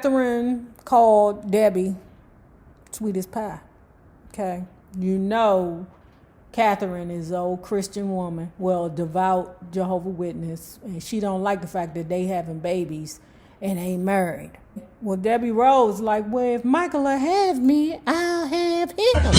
Catherine called Debbie sweet as pie. Okay. You know, Catherine is an old Christian woman, well, devout Jehovah's Witness, and she don't like the fact that they having babies and ain't married. Well, Debbie Rose like, well, if Michael will have me, I'll have him.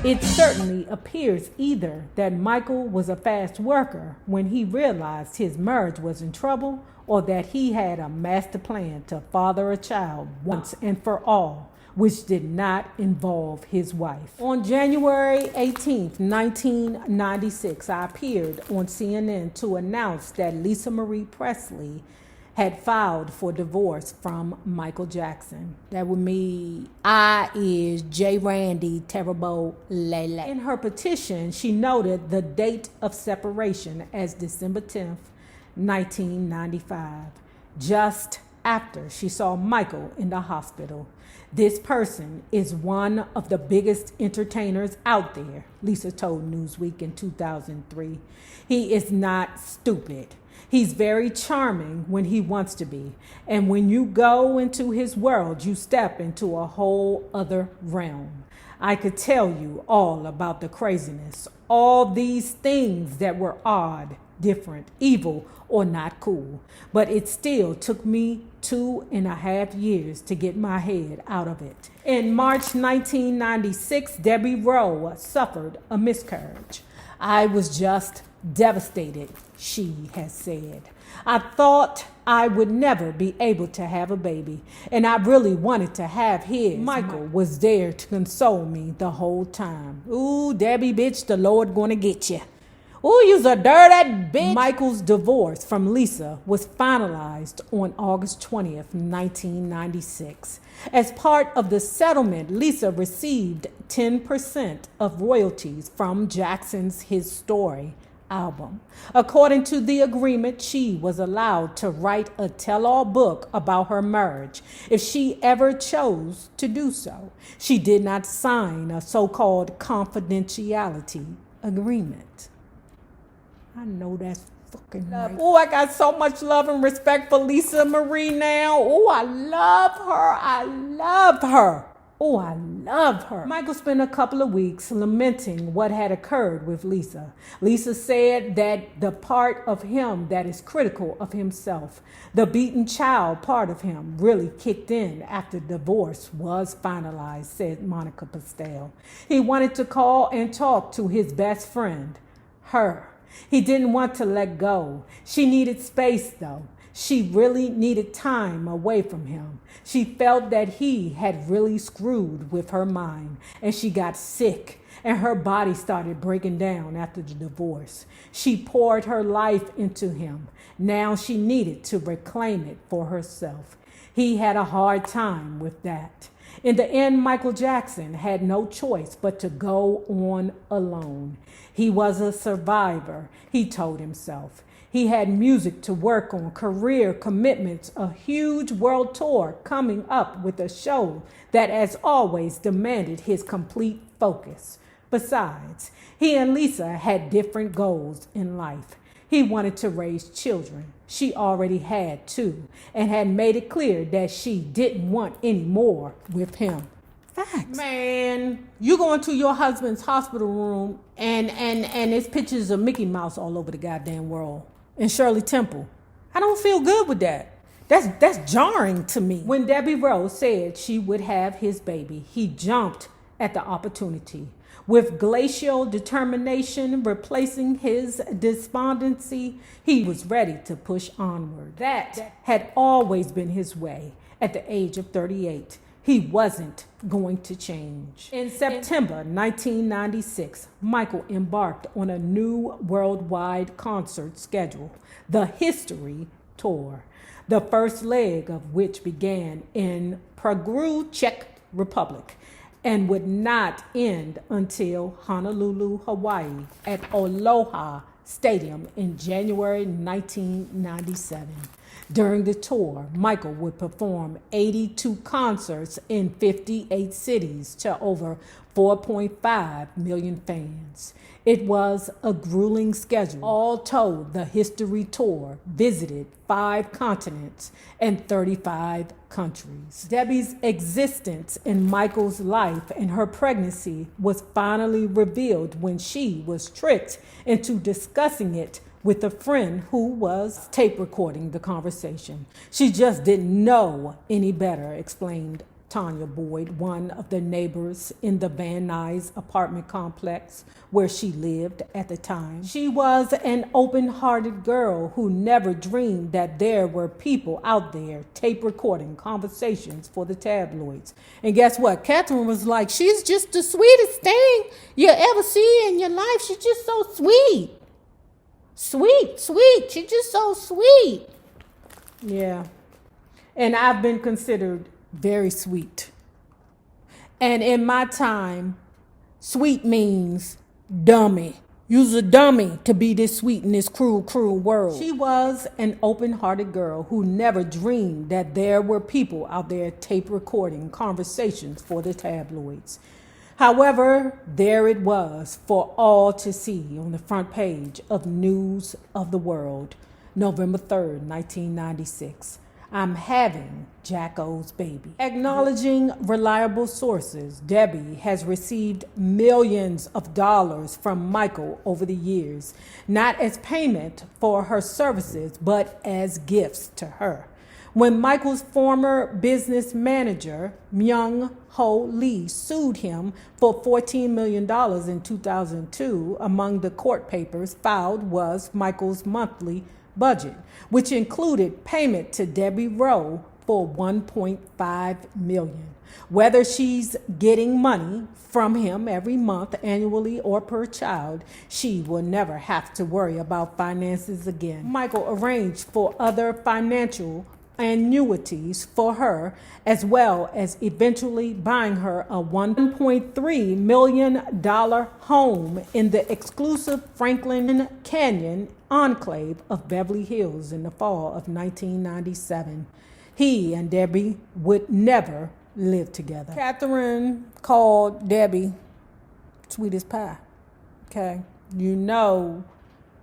It certainly appears either that Michael was a fast worker when he realized his marriage was in trouble, or that he had a master plan to father a child once and for all, which did not involve his wife. On January 18th, 1996, I appeared on CNN to announce that Lisa Marie Presley had filed for divorce from Michael Jackson. That would mean I is J. Randy Terrible Lele. In her petition, she noted the date of separation as December 10th, 1995, just after she saw Michael in the hospital. This person is one of the biggest entertainers out there, Lisa told Newsweek in 2003. He is not stupid. He's very charming when he wants to be. And when you go into his world, you step into a whole other realm. I could tell you all about the craziness, all these things that were odd, different, evil, or not cool. But it still took me 2.5 years to get my head out of it. In March 1996, Debbie Rowe suffered a miscarriage. I was just devastated, she has said. I thought I would never be able to have a baby, and I really wanted to have his. Michael was there to console me the whole time. Ooh, Debbie, bitch, the Lord gonna get you. Ooh, you's a dirty bitch. Michael's divorce from Lisa was finalized on August 20th, 1996. As part of the settlement, Lisa received 10% of royalties from Jackson's His Story album. According to the agreement, she was allowed to write a tell-all book about her marriage if she ever chose to do so. She did not sign a so-called confidentiality agreement. I know that's fucking right. Oh, I got so much love and respect for Lisa Marie now. Oh, I love her. I love her. Oh, I love her. Michael spent a couple of weeks lamenting what had occurred with Lisa. Lisa said that the part of him that is critical of himself, the beaten child part of him, really kicked in after divorce was finalized, said Monica Pastel. He wanted to call and talk to his best friend, her. He didn't want to let go. She needed space, though. She really needed time away from him. She felt that he had really screwed with her mind, and she got sick, and her body started breaking down after the divorce. She poured her life into him. Now she needed to reclaim it for herself. He had a hard time with that. In the end, Michael Jackson had no choice but to go on alone. He was a survivor, he told himself. He had music to work on, career commitments, a huge world tour coming up with a show that, as always, demanded his complete focus. Besides, he and Lisa had different goals in life. He wanted to raise children. She already had two, and had made it clear that she didn't want any more with him. Facts. Man, you go into your husband's hospital room and there's pictures of Mickey Mouse all over the goddamn world. And Shirley Temple. I don't feel good with that. That's jarring to me. When Debbie Rose said she would have his baby, he jumped at the opportunity. With glacial determination replacing his despondency, he was ready to push onward. That had always been his way. At the age of 38, he wasn't going to change. In September 1996, Michael embarked on a new worldwide concert schedule, the History Tour, the first leg of which began in Prague, Czech Republic, and would not end until Honolulu, Hawaii, at Aloha Stadium in January 1997. During the tour, Michael would perform 82 concerts in 58 cities to over 4.5 million fans. It was a grueling schedule. All told, the History Tour visited 5 continents and 35 countries. Debbie's existence in Michael's life and her pregnancy was finally revealed when she was tricked into discussing it with a friend who was tape recording the conversation. She just didn't know any better, explained Tanya Boyd, one of the neighbors in the Van Nuys apartment complex where she lived at the time. She was an open-hearted girl who never dreamed that there were people out there tape recording conversations for the tabloids. And guess what? Catherine was like, she's just the sweetest thing you ever see in your life. She's just so sweet. Sweet. She's just so sweet. Yeah. And I've been considered very sweet. And in my time, sweet means dummy. You's a dummy to be this sweet in this cruel world. She was an open-hearted girl who never dreamed that there were people out there tape recording conversations for the tabloids. However, there it was for all to see on the front page of News of the World, November 3rd, 1996. I'm having Jacko's baby. Acknowledging reliable sources, Debbie has received millions of dollars from Michael over the years, not as payment for her services, but as gifts to her. When Michael's former business manager, Myung Ho Lee, sued him for $14 million in 2002, among the court papers filed was Michael's monthly budget, which included payment to Debbie Rowe for $1.5 million. Whether she's getting money from him every month, annually, or per child, she will never have to worry about finances again. Michael arranged for other financial annuities for her, as well as eventually buying her a $1.3 million home in the exclusive Franklin Canyon enclave of Beverly Hills in the fall of 1997. He and Debbie would never live together. Catherine called Debbie sweet as pie. Okay, you know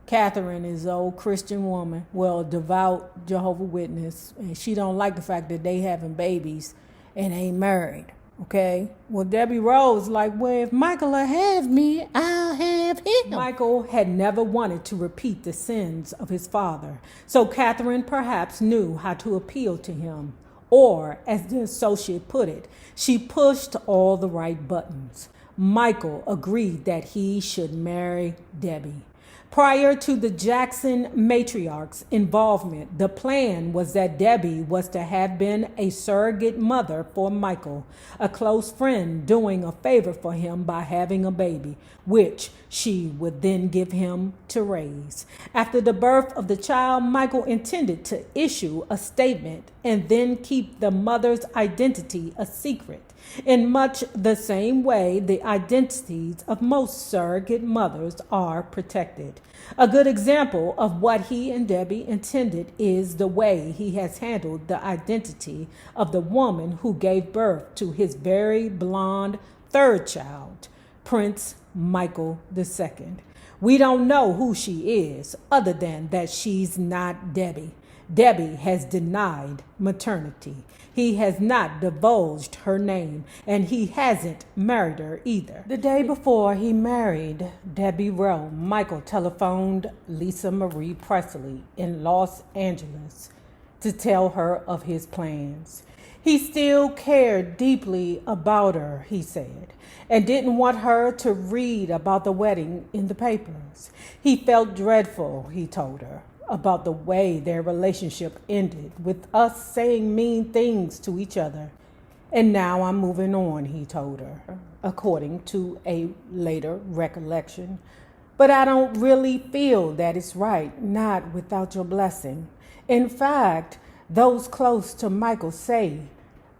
Catherine is an old Christian woman, well, devout Jehovah's Witness, and she don't like the fact that they having babies and ain't married, okay? Well, Debbie Rose like, well, if Michael will have me, I'll have him. Michael had never wanted to repeat the sins of his father, so Catherine perhaps knew how to appeal to him. Or, as the associate put it, she pushed all the right buttons. Michael agreed that he should marry Debbie. Prior to the Jackson matriarch's involvement, the plan was that Debbie was to have been a surrogate mother for Michael, a close friend doing a favor for him by having a baby, which she would then give him to raise. After the birth of the child, Michael intended to issue a statement and then keep the mother's identity a secret. In much the same way, the identities of most surrogate mothers are protected. A good example of what he and Debbie intended is the way he has handled the identity of the woman who gave birth to his very blonde third child, Prince Michael II. We don't know who she is, other than that she's not Debbie. Debbie has denied maternity. He has not divulged her name, and he hasn't married her either. The day before he married Debbie Rowe, Michael telephoned Lisa Marie Presley in Los Angeles to tell her of his plans. He still cared deeply about her, he said, and didn't want her to read about the wedding in the papers. He felt dreadful, he told her, about the way their relationship ended, with us saying mean things to each other. And now I'm moving on, he told her, according to a later recollection. But I don't really feel that it's right, not without your blessing. In fact, those close to Michael say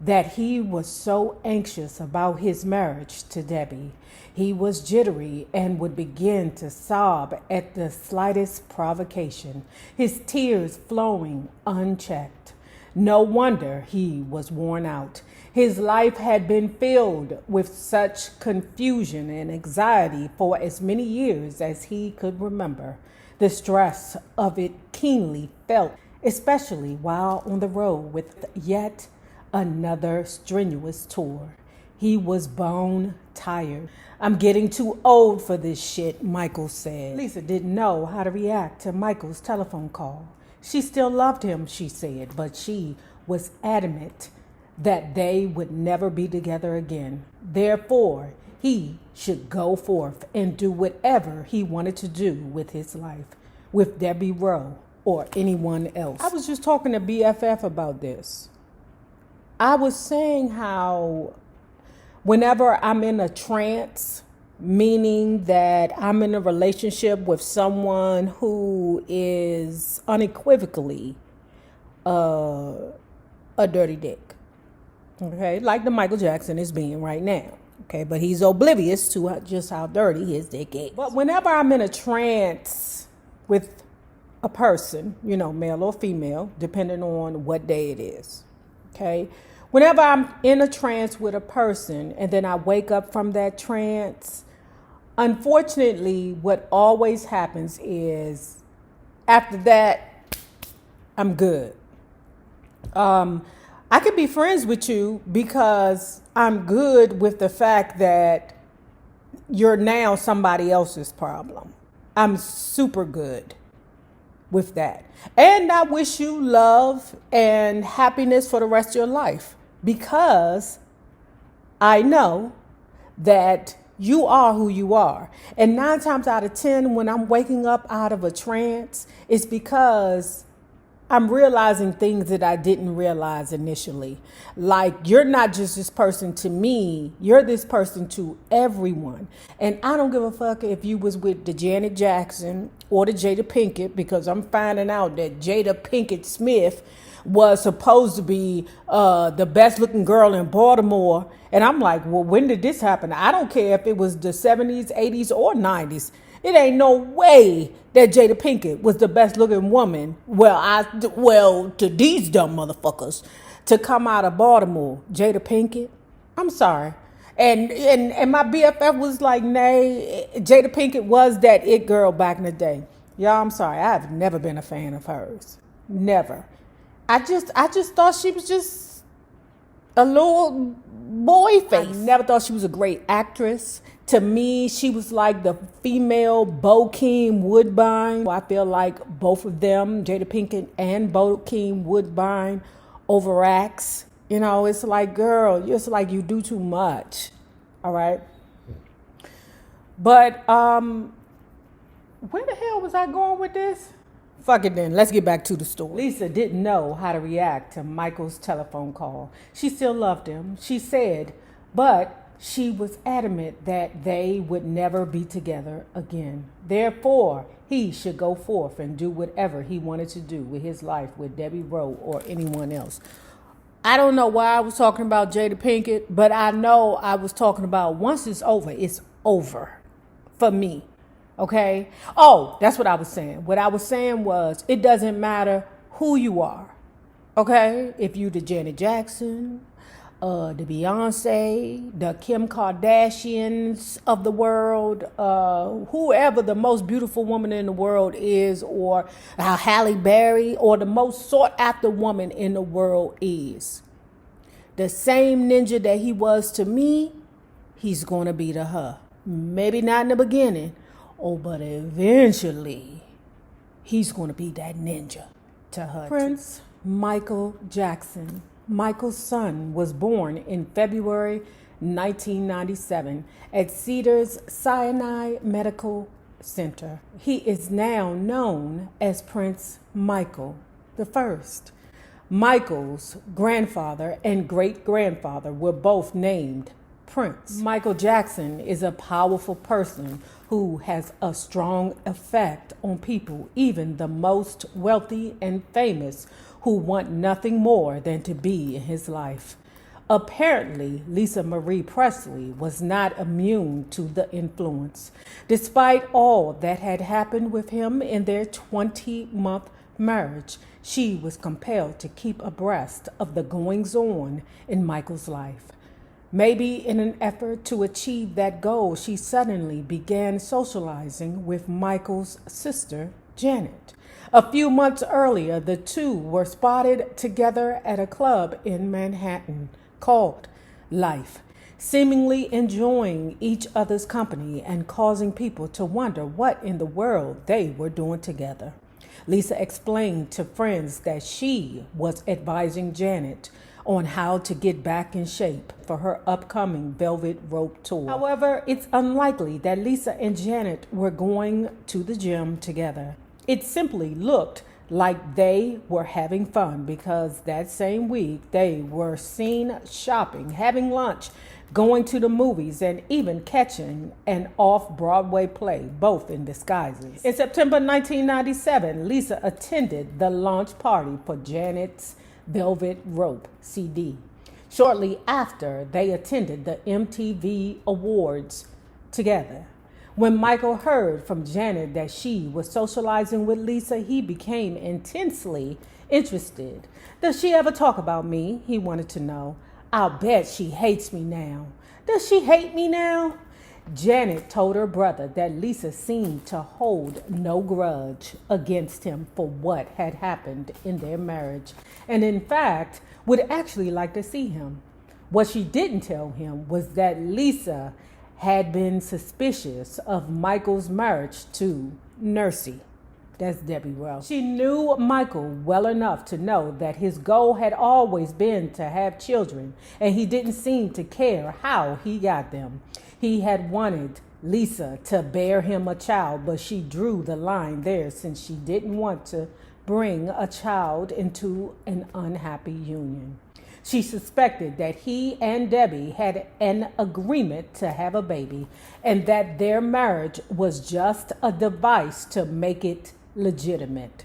that he was so anxious about his marriage to Debbie. He was jittery and would begin to sob at the slightest provocation, his tears flowing unchecked. No wonder he was worn out. His life had been filled with such confusion and anxiety for as many years as he could remember. The stress of it keenly felt, especially while on the road with yet another strenuous tour. He was bone tired. "I'm getting too old for this shit," Michael said. Lisa didn't know how to react to Michael's telephone call. She still loved him, she said, but she was adamant that they would never be together again. Therefore, he should go forth and do whatever he wanted to do with his life, with Debbie Rowe or anyone else. I was just talking to BFF about this. I was saying how whenever I'm in a trance, meaning that I'm in a relationship with someone who is unequivocally a dirty dick, okay, like the Michael Jackson is being right now, okay, but he's oblivious to just how dirty his dick is. But whenever I'm in a trance with a person, male or female, depending on what day it is, okay, whenever I'm in a trance with a person and then I wake up from that trance, unfortunately, what always happens is after that, I'm good. I could be friends with you because I'm good with the fact that you're now somebody else's problem. I'm super good with that. And I wish you love and happiness for the rest of your life because I know that you are who you are. And 9 times out of 10, when I'm waking up out of a trance, it's because I'm realizing things that I didn't realize initially. Like, you're not just this person to me, you're this person to everyone. And I don't give a fuck if you was with the Janet Jackson or the Jada Pinkett, because I'm finding out that Jada Pinkett Smith was supposed to be the best looking girl in Baltimore. And I'm like, well, when did this happen? I don't care if it was the 70s, 80s, or 90s. It ain't no way that Jada Pinkett was the best looking woman. To these dumb motherfuckers to come out of Baltimore. Jada Pinkett, I'm sorry. And my BFF was like, nay, Jada Pinkett was that it girl back in the day. Y'all, I'm sorry. I've never been a fan of hers. Never. I just thought she was just a little boy face. I never thought she was a great actress. To me, she was like the female Bokeem Woodbine. I feel like both of them, Jada Pinkett and Bokeem Woodbine, overacts. It's like, girl, it's like you do too much. All right. But where the hell was I going with this? Fuck it then. Let's get back to the story. Lisa didn't know how to react to Michael's telephone call. She still loved him, she said, but she was adamant that they would never be together again. Therefore, he should go forth and do whatever he wanted to do with his life with Debbie Rowe or anyone else. I don't know why I was talking about Jada Pinkett, but I know I was talking about once it's over for me. Okay? Oh, that's what I was saying. What I was saying was it doesn't matter who you are. Okay? If you the Janet Jackson, the Beyonce, the Kim Kardashians of the world, whoever the most beautiful woman in the world is, or Halle Berry, or the most sought after woman in the world is. The same ninja that he was to me, he's going to be to her. Maybe not in the beginning, but eventually he's going to be that ninja to her. Prince Michael Jackson. Michael's son was born in February 1997 at Cedars-Sinai Medical Center. He is now known as Prince Michael I. Michael's grandfather and great-grandfather were both named Prince. Michael Jackson is a powerful person who has a strong effect on people, even the most wealthy and famous, who want nothing more than to be in his life. Apparently, Lisa Marie Presley was not immune to the influence. Despite all that had happened with him in their 20-month marriage, she was compelled to keep abreast of the goings-on in Michael's life. Maybe in an effort to achieve that goal, she suddenly began socializing with Michael's sister, Janet. A few months earlier, the two were spotted together at a club in Manhattan called Life, seemingly enjoying each other's company and causing people to wonder what in the world they were doing together. Lisa explained to friends that she was advising Janet on how to get back in shape for her upcoming Velvet Rope tour. However, it's unlikely that Lisa and Janet were going to the gym together. It simply looked like they were having fun because that same week they were seen shopping, having lunch, going to the movies, and even catching an off-Broadway play, both in disguises. In September 1997, Lisa attended the launch party for Janet's Velvet Rope CD. Shortly after, they attended the MTV Awards together. When Michael heard from Janet that she was socializing with Lisa, he became intensely interested. Does she ever talk about me? He wanted to know. I'll bet she hates me now. Does she hate me now? Janet told her brother that Lisa seemed to hold no grudge against him for what had happened in their marriage, and in fact would actually like to see him. What she didn't tell him was that Lisa had been suspicious of Michael's marriage to Nursey. That's Debbie Rowe. She knew Michael well enough to know that his goal had always been to have children, and he didn't seem to care how he got them. He had wanted Lisa to bear him a child, but she drew the line there since she didn't want to bring a child into an unhappy union. She suspected that he and Debbie had an agreement to have a baby and that their marriage was just a device to make it legitimate.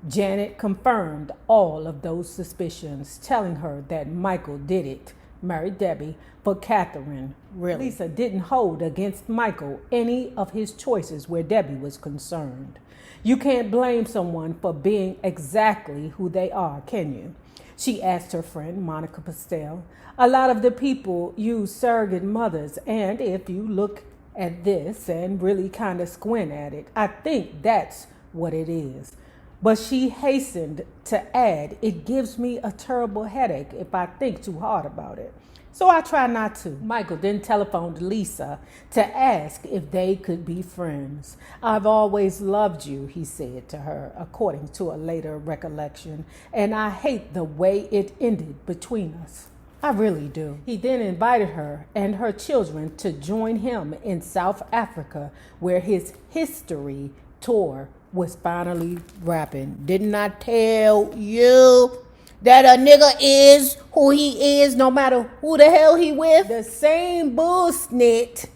Janet confirmed all of those suspicions, telling her that Michael did it, married Debbie for Catherine. Really, Lisa didn't hold against Michael any of his choices where Debbie was concerned. You can't blame someone for being exactly who they are, can you? She asked her friend, Monica Pastel. A lot of the people use surrogate mothers, and if you look at this and really kind of squint at it, I think that's what it is. But she hastened to add, it gives me a terrible headache if I think too hard about it. So I try not to. Michael then telephoned Lisa to ask if they could be friends. I've always loved you, he said to her, according to a later recollection, and I hate the way it ended between us. I really do. He then invited her and her children to join him in South Africa, where his history tour was finally wrapping. Didn't I tell you that a nigga is who he is, no matter who the hell he with? The same bullsnit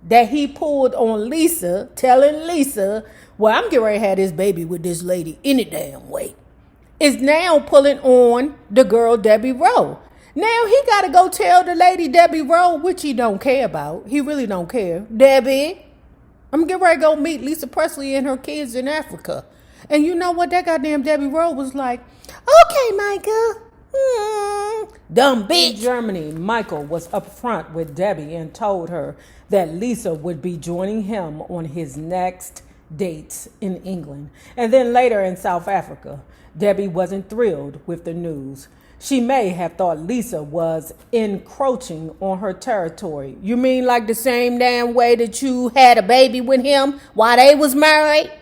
that he pulled on Lisa, telling Lisa, well, I'm getting ready to have this baby with this lady any damn way, is now pulling on the girl Debbie Rowe. Now he got to go tell the lady Debbie Rowe, which he don't care about. He really don't care. Debbie, I'm getting ready to go meet Lisa Presley and her kids in Africa. And you know what? That goddamn Debbie Rowe was like, okay, Michael. Dumb bitch. In Germany, Michael was upfront with Debbie and told her that Lisa would be joining him on his next dates in England. And then later in South Africa, Debbie wasn't thrilled with the news. She may have thought Lisa was encroaching on her territory. You mean like the same damn way that you had a baby with him while they was married?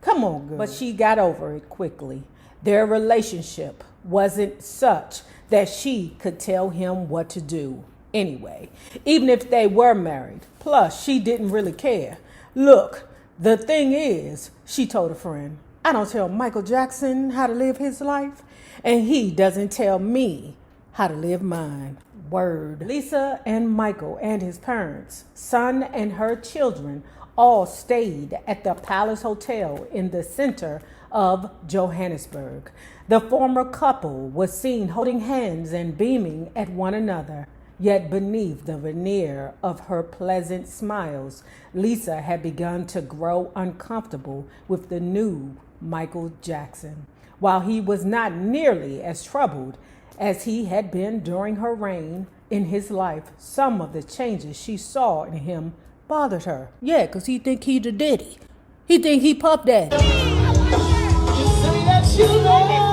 Come on, girl. But she got over it quickly. Their relationship wasn't such that she could tell him what to do anyway, even if they were married. Plus, she didn't really care. Look, the thing is, she told a friend, I don't tell Michael Jackson how to live his life, and he doesn't tell me how to live mine. Word. Lisa and Michael and his parents, son and her children, all stayed at the Palace Hotel in the center of Johannesburg. The former couple was seen holding hands and beaming at one another. Yet beneath the veneer of her pleasant smiles, Lisa had begun to grow uncomfortable with the new Michael Jackson. While he was not nearly as troubled as he had been during her reign in his life, some of the changes she saw in him bothered her. Yeah, 'cause he think he the daddy. He think he Puff Daddy. Say that you love